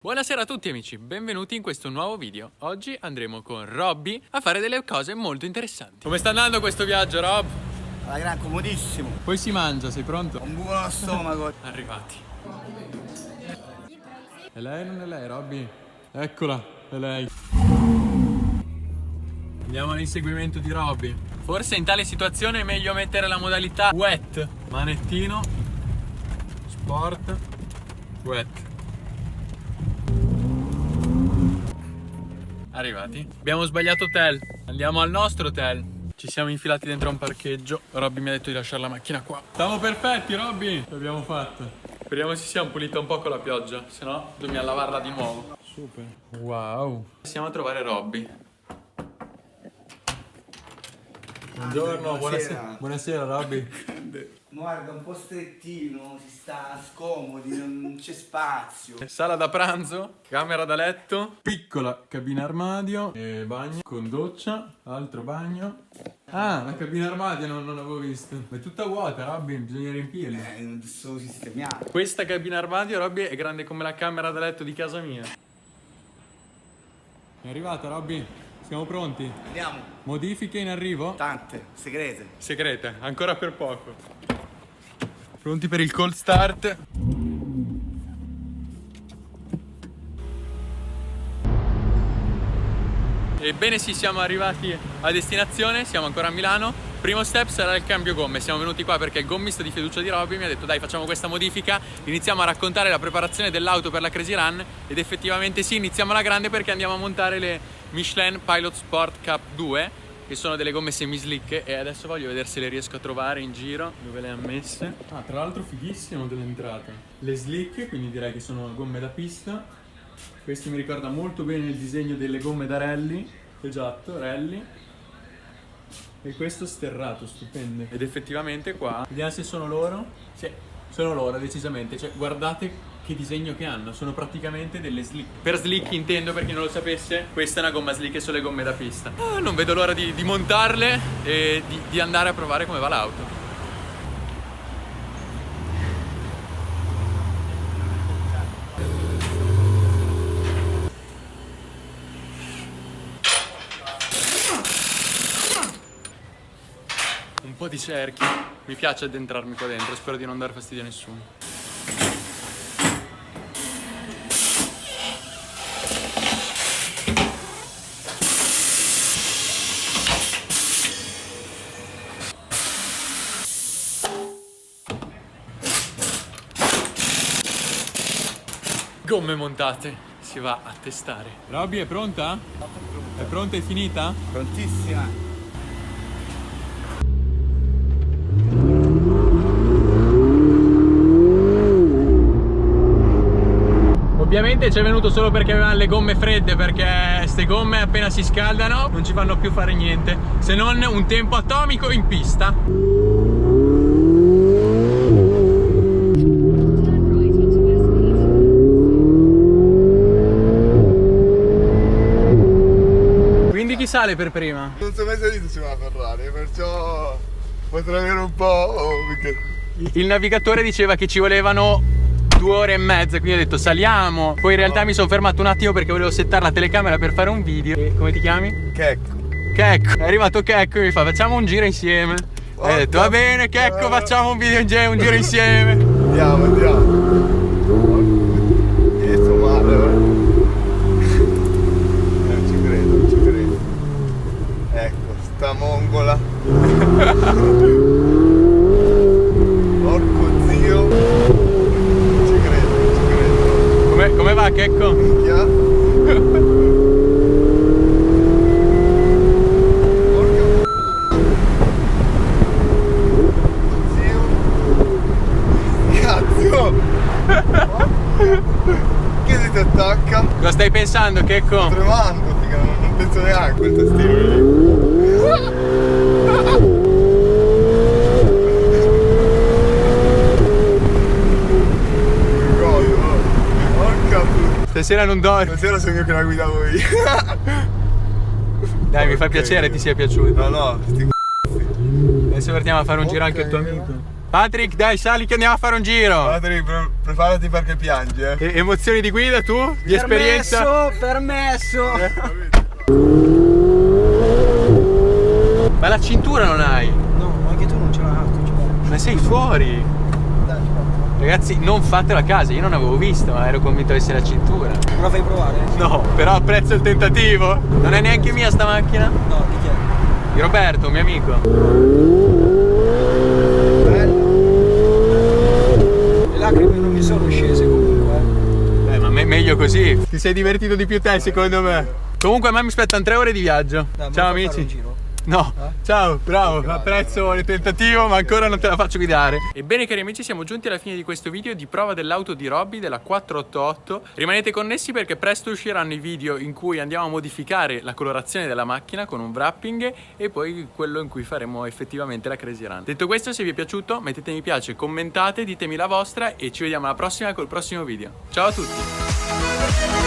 Buonasera a tutti amici, benvenuti in questo nuovo video. Oggi andremo con Robby a fare delle cose molto interessanti. Come sta andando questo viaggio, Rob? Alla gran, comodissimo. Poi si mangia, sei pronto? Un buono allo stomaco. Arrivati. È lei o non è lei, Robby? Eccola, è lei. Andiamo all'inseguimento di Robby. Forse in tale situazione è meglio mettere la modalità wet. Manettino, sport, wet. Arrivati. Abbiamo sbagliato hotel. Andiamo al nostro hotel. Ci siamo infilati dentro a un parcheggio. Robby mi ha detto di lasciare la macchina qua. Siamo perfetti, Robby. L'abbiamo fatto. Speriamo si sia pulita un po' con la pioggia. Se no dobbiamo lavarla di nuovo. Super. Wow. Siamo a trovare Robby. Buongiorno, buonasera. Buonasera, Robby. Guarda, un po' strettino, si sta scomodi, non c'è spazio. Sala da pranzo, camera da letto, piccola cabina armadio, bagno con doccia, altro bagno. Ah, la cabina armadio non l'avevo visto. Ma è tutta vuota, Robby, bisogna riempirla. Non sono sistemiato. Questa cabina armadio, Robby, è grande come la camera da letto di casa mia. È arrivata, Robby? Siamo pronti? Andiamo. Modifiche in arrivo? Tante, segrete. Segrete, ancora per poco. Pronti per il cold start? Ebbene sì, siamo arrivati a destinazione, siamo ancora a Milano. Primo step sarà il cambio gomme. Siamo venuti qua perché il gommista di fiducia di Robby mi ha detto dai, facciamo questa modifica, iniziamo a raccontare la preparazione dell'auto per la Crazy Run. Ed effettivamente sì, iniziamo alla grande perché andiamo a montare le Michelin Pilot Sport Cup 2, che sono delle gomme semi-slick, e adesso voglio vedere se le riesco a trovare in giro, dove le ha messe. Ah, tra l'altro fighissimo dell'entrata. Le slick, quindi direi che sono gomme da pista. Questo mi ricorda molto bene il disegno delle gomme da rally. Esatto, rally. E questo sterrato, stupendo. Ed effettivamente qua, vediamo se sono loro. Sì, sono loro, decisamente. Cioè, guardate che disegno che hanno, sono praticamente delle slick. Per slick intendo, per chi non lo sapesse, questa è una gomma slick e sono le gomme da pista. Non vedo l'ora di montarle e di andare a provare come va l'auto. Un po' di cerchi, mi piace addentrarmi qua dentro, spero di non dar fastidio a nessuno. Gomme montate, si va a testare. Robby, è pronta? È pronta e finita? Prontissima. Ovviamente ci è venuto solo perché avevano le gomme fredde, perché ste gomme appena si scaldano non ci fanno più fare niente, se non un tempo atomico in pista. Quindi chi sale per prima? Non sono mai salito su una Ferrari, perciò potrei avere un po'... Il navigatore diceva che ci volevano 2 ore e mezza, quindi ho detto saliamo. Poi in realtà mi sono fermato un attimo perché volevo settare la telecamera per fare un video. E come ti chiami? Checco. Checco. È arrivato Checco e mi fa facciamo un giro insieme. E ho detto va bene Checco, facciamo un video insieme, un giro insieme. Andiamo. Sto male, non ci credo. Ecco, sta mongola. Porco zio. Non ci credo. Come va Checco? Minchia. Che si ti attacca? Cosa stai pensando Checco? Sto tremando, figa, non penso neanche a quel tastino lì. Porca puttana. Stasera non dormi. Stasera sono io che la guidavo io. Dai, mi fa piacere ti sia piaciuto. No, sti Adesso partiamo a fare un giro anche al tuo amico. Patrick, dai, sali che andiamo a fare un giro. Patrick, preparati perché piangi, Emozioni di guida tu? Di esperienza? Permesso! Ma la cintura non hai? No, anche tu non ce l'hai. Ma sei fuori. Dai, aspetta. Ragazzi, non fatelo a casa, io non avevo visto, ma ero convinto avesse la cintura. Non la fai provare? No, però apprezzo il tentativo. Non è neanche mia sta macchina? No, di chi è? Di Roberto, un mio amico. Bello. Le lacrime non mi sono scese comunque. Ma meglio così. Ti sei divertito di più te, secondo me. Comunque a me mi aspettano 3 ore di viaggio. Dai, ciao vuoi fare un amici. giro? No, ciao, bravo, apprezzo il tentativo, ma ancora non te la faccio guidare. Ebbene cari amici, siamo giunti alla fine di questo video di prova dell'auto di Robby, della 488. Rimanete connessi perché presto usciranno i video in cui andiamo a modificare la colorazione della macchina con un wrapping e poi quello in cui faremo effettivamente la Crazy Run. Detto questo, se vi è piaciuto mettete mi piace, commentate, ditemi la vostra e ci vediamo alla prossima col prossimo video. Ciao a tutti!